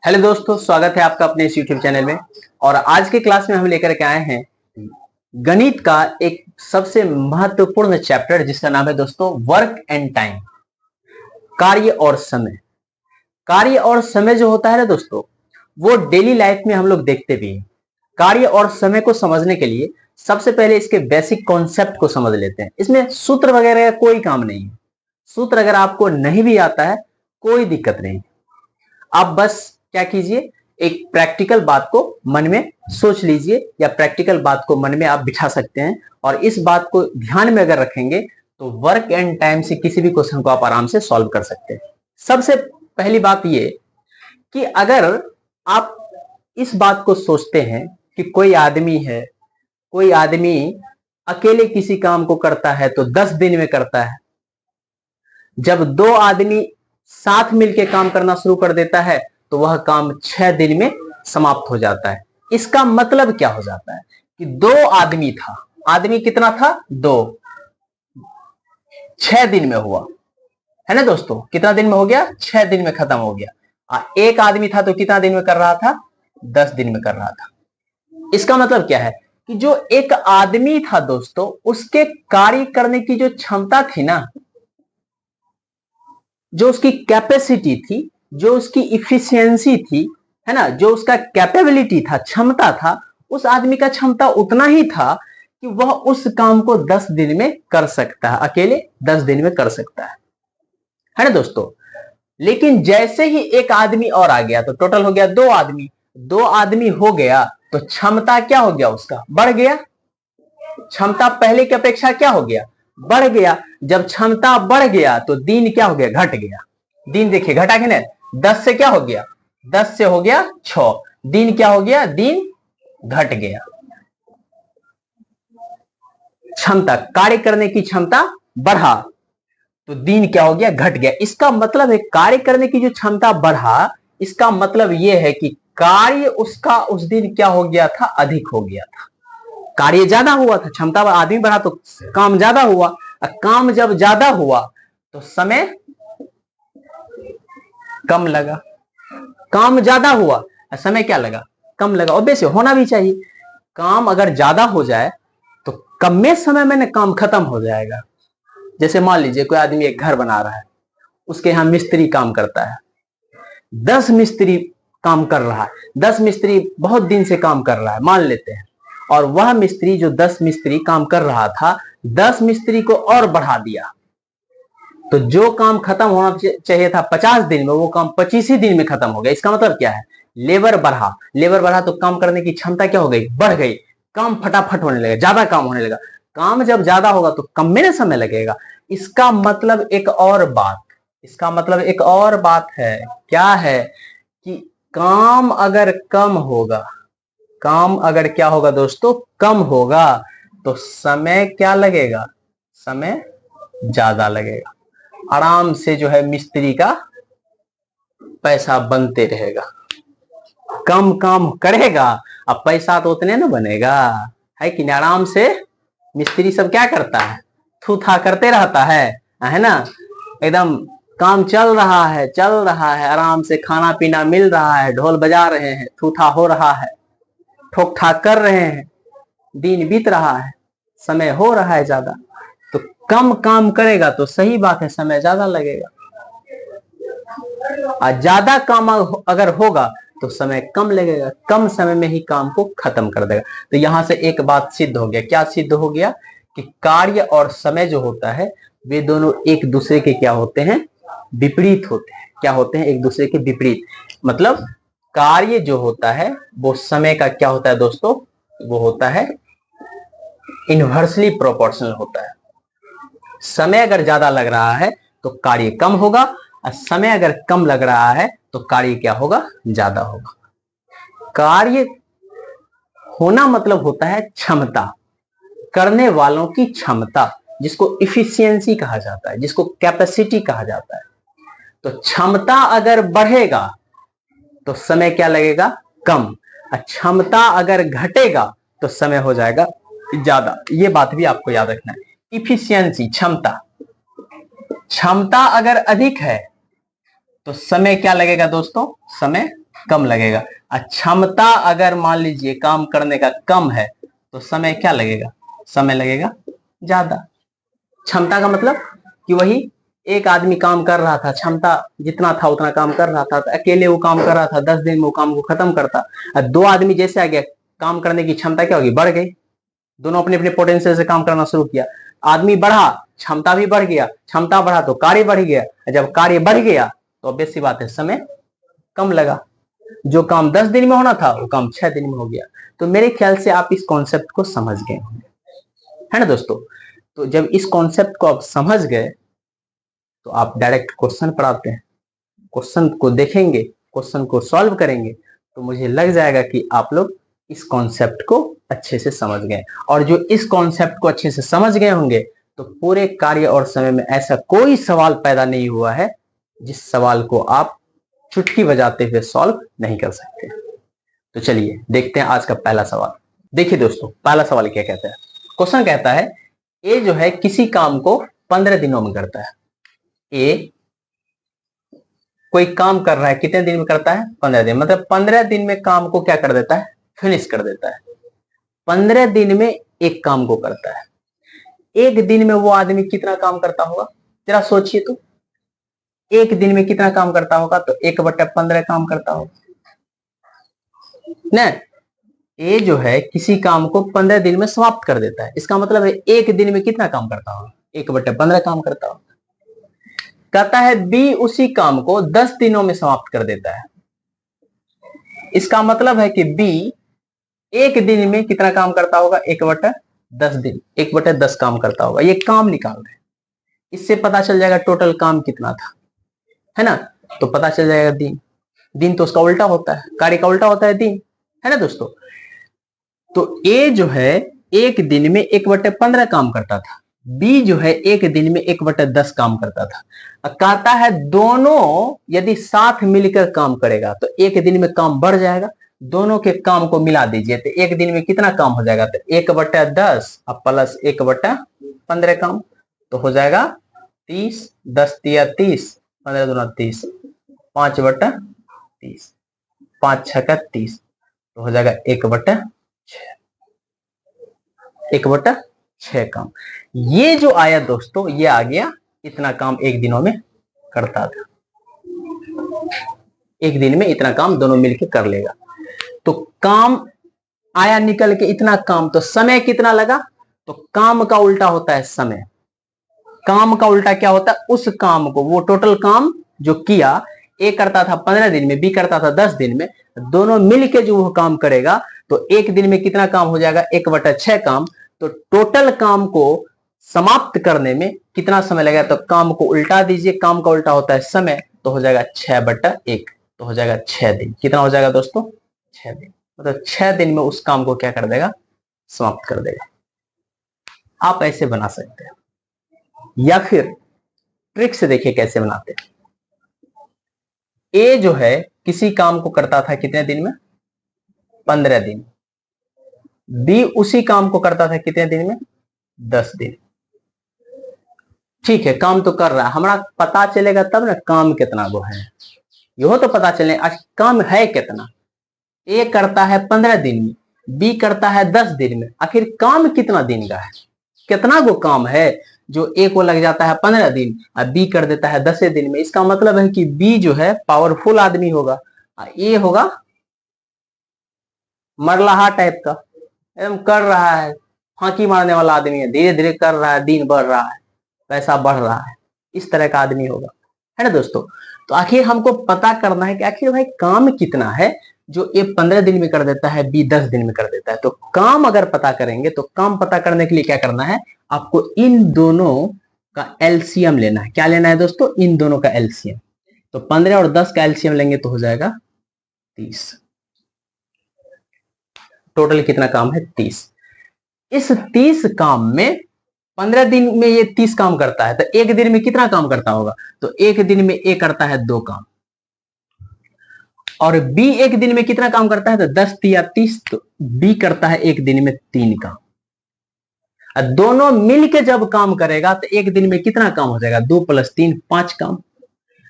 Hello दोस्तों, स्वागत है आपका अपने इस यूट्यूब चैनल में। और आज के क्लास में हम लेकर के आए हैं गणित का एक सबसे महत्वपूर्ण चैप्टर जिसका नाम है दोस्तों वर्क एंड टाइम, कार्य और समय। कार्य और समय जो होता है ना दोस्तों, वो डेली लाइफ में हम लोग देखते भी हैं। कार्य और समय को समझने के लिए सबसे पहले इसके बेसिक कॉन्सेप्ट को समझ लेते हैं। इसमें सूत्र वगैरह का कोई काम नहीं है। सूत्र अगर आपको नहीं भी आता है कोई दिक्कत नहीं, आप बस क्या कीजिए, एक प्रैक्टिकल बात को मन में सोच लीजिए या प्रैक्टिकल बात को मन में आप बिठा सकते हैं। और इस बात को ध्यान में अगर रखेंगे तो वर्क एंड टाइम से किसी भी क्वेश्चन को आप आराम से सॉल्व कर सकते हैं। सबसे पहली बात ये कि अगर आप इस बात को सोचते हैं कि कोई आदमी अकेले किसी काम को करता है तो 10 दिन में करता है। जब दो आदमी साथ मिलकर काम करना शुरू कर देता है तो वह काम 6 दिन में समाप्त हो जाता है। इसका मतलब क्या हो जाता है कि दो आदमी था, आदमी कितना था? 2, 6 दिन में हुआ है ना दोस्तों। कितना दिन में हो गया? 6 दिन में खत्म हो गया। एक आदमी था तो कितना दिन में कर रहा था? 10 दिन में कर रहा था। इसका मतलब क्या है कि जो एक आदमी था दोस्तों, उसके कार्य करने की जो क्षमता थी ना, जो उसकी कैपेसिटी थी, जो उसकी इफिशियंसी थी, है ना, जो उसका कैपेबिलिटी था, क्षमता था, उस आदमी का क्षमता उतना ही था कि वह उस काम को 10 दिन में कर सकता है, अकेले 10 दिन में कर सकता है ना दोस्तों। लेकिन जैसे ही एक आदमी और आ गया तो टोटल हो गया 2 आदमी। 2 आदमी हो गया तो क्षमता क्या हो गया? उसका बढ़ गया। क्षमता पहले की अपेक्षा क्या हो गया? बढ़ गया। जब क्षमता बढ़ गया तो दिन क्या हो गया? घट गया। दिन देखिए घटा कि नहीं? 10 से क्या हो गया? 10 से हो गया 6। दिन क्या हो गया? दिन घट गया। क्षमता, कार्य करने की क्षमता बढ़ा तो दिन क्या हो गया? घट गया। इसका मतलब है कार्य करने की जो क्षमता बढ़ा, इसका मतलब यह है कि कार्य उसका उस दिन क्या हो गया था? अधिक हो गया था। कार्य ज्यादा हुआ था, क्षमता आदमी बढ़ा तो काम ज्यादा हुआ। काम जब ज्यादा हुआ तो समय कम लगा। काम ज्यादा हुआ, समय क्या लगा? कम लगा। ऑब्वियस होना भी चाहिए। काम अगर ज्यादा हो जाए तो कम में समय में काम खत्म हो जाएगा। जैसे मान लीजिए कोई आदमी एक घर बना रहा है, उसके यहां मिस्त्री काम करता है। 10 मिस्त्री काम कर रहा है, 10 मिस्त्री बहुत दिन से काम कर रहा है मान लेते हैं। और वह मिस्त्री जो 10 मिस्त्री काम कर रहा था, 10 मिस्त्री को और बढ़ा दिया तो जो काम खत्म होना चाहिए था 50 दिन में, वो काम 25 ही दिन में खत्म हो गया। इसका मतलब क्या है? लेबर बढ़ा तो काम करने की क्षमता क्या हो गई? बढ़ गई। काम फटाफट होने लगा, ज्यादा काम होने लगा। काम जब ज्यादा होगा तो कम में समय लगेगा। इसका मतलब एक और बात है। क्या है कि काम अगर क्या होगा दोस्तों? कम होगा तो समय क्या लगेगा? समय ज्यादा लगेगा। आराम से जो है मिस्त्री का पैसा बनते रहेगा। कम काम करेगा अब पैसा तो उतने ना बनेगा, है कि नहीं? आराम से मिस्त्री सब क्या करता है? थू था करते रहता है ना। एकदम काम चल रहा है, आराम से खाना पीना मिल रहा है, ढोल बजा रहे हैं, थू था हो रहा है, ठोक ठाक कर रहे हैं, दिन बीत रहा है, समय हो रहा है ज्यादा। तो कम काम करेगा तो सही बात है, समय ज्यादा लगेगा। और ज्यादा काम अगर होगा तो समय कम लगेगा, कम समय में ही काम को खत्म कर देगा। तो यहां से एक बात सिद्ध हो गया। क्या सिद्ध हो गया? कि कार्य और समय जो होता है वे दोनों एक दूसरे के क्या होते हैं? विपरीत होते हैं। क्या होते हैं? एक दूसरे के विपरीत। मतलब कार्य जो होता है वो समय का क्या होता है दोस्तों? वो होता है इनवर्सली प्रोपोर्शनल होता है। समय अगर ज्यादा लग रहा है तो कार्य कम होगा, और समय अगर कम लग रहा है तो कार्य क्या होगा? ज्यादा होगा। कार्य होना मतलब होता है क्षमता, करने वालों की क्षमता, जिसको इफिशियंसी कहा जाता है, जिसको कैपेसिटी कहा जाता है। तो क्षमता अगर बढ़ेगा तो समय क्या लगेगा? कम। क्षमता अगर घटेगा तो समय हो जाएगा ज्यादा। ये बात भी आपको याद रखना है। इफिशियंसी, क्षमता अगर अधिक है तो समय क्या लगेगा दोस्तों? समय कम लगेगा। क्षमता अगर मान लीजिए काम करने का कम है तो समय क्या लगेगा, समय लगेगा ज्यादा। क्षमता का मतलब कि वही एक आदमी काम कर रहा था, क्षमता जितना था उतना काम कर रहा था, तो अकेले वो काम कर रहा था, 10 दिन में वो काम को खत्म करता। और 2 आदमी जैसे आ गया, काम करने की क्षमता क्या होगी, बढ़ गई। दोनों अपने अपने पोटेंशियल से काम करना शुरू किया, आदमी बढ़ा, क्षमता भी बढ़ गया, क्षमता बढ़ा तो कार्य बढ़ गया, जब कार्य बढ़ गया तो ऑब्वियस सी बात है समय कम लगा। जो काम 10 दिन में होना था वो काम 6 दिन में हो गया। तो मेरे ख्याल से आप इस कॉन्सेप्ट को समझ गए होंगे, है ना दोस्तों। तो जब इस कॉन्सेप्ट को आप समझ गए तो आप डायरेक्ट क्वेश्चन पर आते हैं, क्वेश्चन को देखेंगे, क्वेश्चन को सॉल्व करेंगे, तो मुझे लग जाएगा कि आप लोग इस कॉन्सेप्ट को अच्छे से समझ गए। और जो इस कॉन्सेप्ट को अच्छे से समझ गए होंगे तो पूरे कार्य और समय में ऐसा कोई सवाल पैदा नहीं हुआ है जिस सवाल को आप चुटकी बजाते हुए सॉल्व नहीं कर सकते। तो चलिए देखते हैं आज का पहला सवाल। देखिए दोस्तों, पहला सवाल क्या कहता है। क्वेश्चन कहता है ए जो है किसी काम को 15 दिनों में करता है। ए कोई काम कर रहा है, कितने दिन में करता है, 15 दिन। मतलब 15 दिन में काम को क्या कर देता है, फिनिश कर देता है। 15 दिन में एक काम को करता है। एक दिन में वो आदमी कितना काम करता होगा, जरा सोचिए तो। एक दिन में कितना काम करता होगा, तो 1/15 काम करता होगा ना। ए जो है किसी काम को 15 दिन में समाप्त कर देता है, इसका मतलब है एक दिन में कितना काम करता होगा, 1/15 काम करता होगा। कहता है बी उसी काम को 10 दिनों में समाप्त कर देता है, इसका मतलब है कि बी एक दिन में कितना काम करता होगा, 1/10 दिन, 1/10 काम करता होगा। ये काम निकाल रहे हैं, इससे पता चल जाएगा टोटल काम कितना था, है ना। तो पता चल जाएगा दिन, दिन तो उसका उल्टा होता है, कार्य का उल्टा होता है दिन, है ना दोस्तों। तो ए जो है एक दिन में 1/15 काम करता था, बी जो है एक दिन में 1/10 काम करता था। कहता है दोनों यदि साथ मिलकर काम करेगा तो एक दिन में काम बढ़ जाएगा। दोनों के काम को मिला दीजिए तो एक दिन में कितना काम हो जाएगा, तो 1/10 और प्लस 1/15 काम, तो हो जाएगा 30, 10 तिया 30, 15 दूना 30, 5/30, 5 6 30, तो हो जाएगा 1/6 काम। ये जो आया दोस्तों, ये आ गया इतना काम एक दिनों में करता था। एक दिन में इतना काम दोनों मिलकर कर लेगा। तो काम आया निकल के इतना काम, तो समय कितना लगा, तो काम का उल्टा होता है समय। काम का उल्टा क्या होता है, उस काम को, वो टोटल काम जो किया, ए करता था 15 दिन में, बी करता था 10 दिन में, दोनों मिलके जो वो काम करेगा तो एक दिन में कितना काम हो जाएगा, 1/6 काम। तो टोटल काम को समाप्त करने में कितना समय लगेगा, तो काम को उल्टा दीजिए, काम का उल्टा होता है समय, तो हो जाएगा 6/1, तो हो जाएगा 6 दिन। कितना हो जाएगा दोस्तों, 6 दिन। मतलब 6 दिन में उस काम को क्या कर देगा, समाप्त कर देगा। आप ऐसे बना सकते हैं, या फिर ट्रिक से देखिए कैसे बनाते हैं। ए जो है किसी काम को करता था कितने दिन में, 15 दिन। बी उसी काम को करता था कितने दिन में, 10 दिन। ठीक है, काम तो कर रहा है, हमारा पता चलेगा तब ना काम कितना वो है, यह तो पता चले आज काम है कितना। ए करता है 15 दिन में, बी करता है 10 दिन में, आखिर काम कितना दिन का है, कितना वो काम है जो ए को लग जाता है 15 दिन और बी कर देता है 10 दिन में। इसका मतलब है कि बी जो है पावरफुल आदमी होगा, ए होगा मरलाहा टाइप का, एकदम कर रहा है, फांकी मारने वाला आदमी है, धीरे धीरे कर रहा है, दिन बढ़ रहा है, पैसा बढ़ रहा है, इस तरह का आदमी होगा, है ना दोस्तों। तो आखिर हमको पता करना है कि आखिर भाई काम कितना है जो ए 15 दिन में कर देता है, बी 10 दिन में कर देता है। तो काम अगर पता करेंगे तो काम पता करने के लिए क्या करना है, आपको इन दोनों का एलसीएम लेना है। क्या लेना है दोस्तों, इन दोनों का एलसीएम। तो 15 और 10 का एलसीएम लेंगे तो हो जाएगा 30। टोटल कितना काम है, 30। इस 30 काम में 15 दिन में ये 30 काम करता है, तो एक दिन में कितना काम करता होगा, तो एक दिन में ए करता है 2 काम, और बी एक दिन में कितना काम करता है, तो 10 तिया 30, तो बी करता है एक दिन में 3 काम। दोनों मिलके जब काम करेगा तो एक दिन में कितना काम हो जाएगा, 2 + 3 5 काम।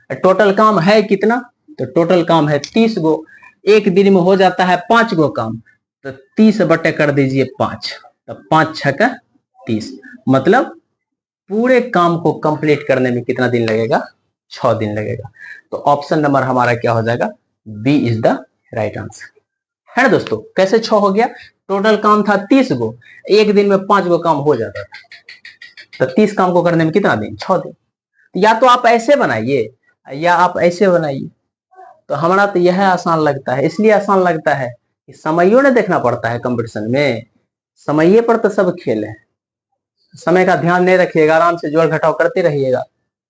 टोटल काम है कितना, तो टोटल काम है 30 गो। एक दिन में हो जाता है 5 गो काम, तो 30 बटे कर दीजिए 5, तो 5 छक्का 30, मतलब पूरे काम को कंप्लीट करने में कितना दिन लगेगा? 6 दिन लगेगा। तो ऑप्शन नंबर हमारा क्या हो जाएगा? B is the right answer, है ना दोस्तों। कैसे 6 हो गया? टोटल काम था 30 गो, एक दिन में 5 गो काम हो जाता था, तो 30 काम को करने में कितना दिन? 6 दिन। या तो आप ऐसे बनाइए या आप ऐसे बनाइए, तो हमारा तो यह आसान लगता है। इसलिए आसान लगता है कि समयों ने देखना पड़ता है कंपटीशन में, समय पर तो सब खेल है। समय का ध्यान नहीं रखिएगा, आराम से जोड़ घटाव करते रहिएगा,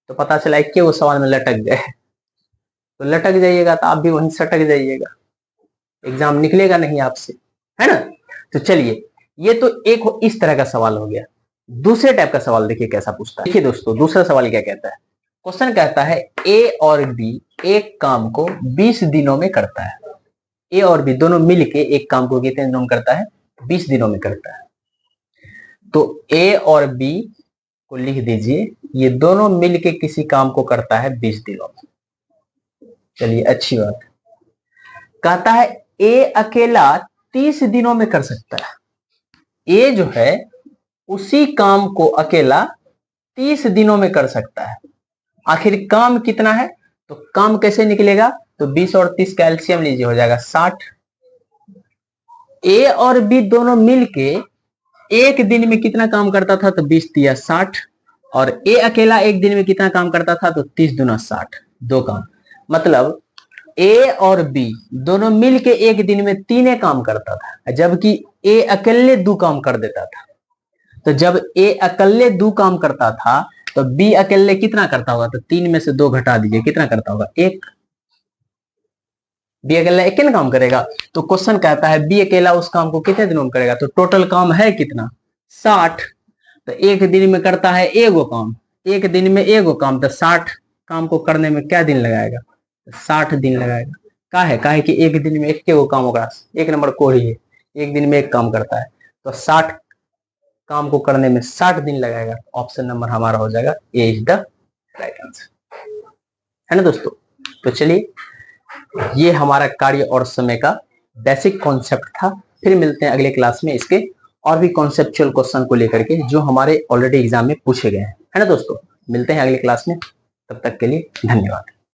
तो पता चला कि वो सवाल में लटक गए, तो लटक जाइएगा तो आप भी वहीं सटक जाइएगा, एग्जाम निकलेगा नहीं आपसे, है ना। तो चलिए, ये तो एक इस तरह का सवाल हो गया। दूसरे टाइप का सवाल देखिए कैसा पूछता है। देखिए दोस्तों, दूसरा सवाल क्या कहता है? क्वेश्चन कहता है ए और बी एक काम को 20 दिनों में करता है। ए और बी दोनों मिलके एक काम को कितने दिनों में करता है? 20 दिनों में करता है। तो ए और बी को लिख दीजिए, ये दोनों मिलके किसी काम को करता है 20 दिनों में। चलिए, अच्छी बात। कहता है ए अकेला 30 दिनों में कर सकता है। ए जो है उसी काम को अकेला 30 दिनों में कर सकता है। आखिर काम कितना है? तो काम कैसे निकलेगा? तो 20 और 30 का एलसीएम लीजिए, हो जाएगा 60। ए और बी दोनों मिलके एक दिन में कितना काम करता था? तो 20 दिया 60, और ए अकेला एक दिन में कितना काम करता था? तो 30 दूना 60, दो काम। मतलब ए और बी दोनों मिलके एक दिन में 3 काम करता था, जबकि ए अकेले 2 काम कर देता था। तो जब ए अकेले 2 काम करता था, तो बी अकेले कितना करता होगा? तो 3 में से 2 घटा दीजिए, कितना करता होगा? 1। बी अकेला एक काम करेगा। तो क्वेश्चन कहता है बी अकेला उस काम को कितने दिनों में करेगा? तो टोटल काम है कितना? 60। तो एक दिन में करता है एगो काम, एक दिन में एगो काम, तो 60 काम को करने में क्या दिन लगाएगा? 60 दिन लगाएगा। काहे कि एक दिन में एक वो काम होगा, एक नंबर कोढ़ी है, एक दिन में एक काम करता है, तो 60 काम को करने में 60 दिन लगाएगा। ऑप्शन नंबर हमारा हो जाएगा ए इज द राइट आंसर, है ना दोस्तों। तो चलिए, ये हमारा कार्य और समय का बेसिक कॉन्सेप्ट था। फिर मिलते हैं अगले क्लास में इसके और भी कॉन्सेप्चुअल क्वेश्चन को लेकर के, जो हमारे ऑलरेडी एग्जाम में पूछे गए हैं, है ना दोस्तों। मिलते हैं अगले क्लास में, तब तक के लिए धन्यवाद।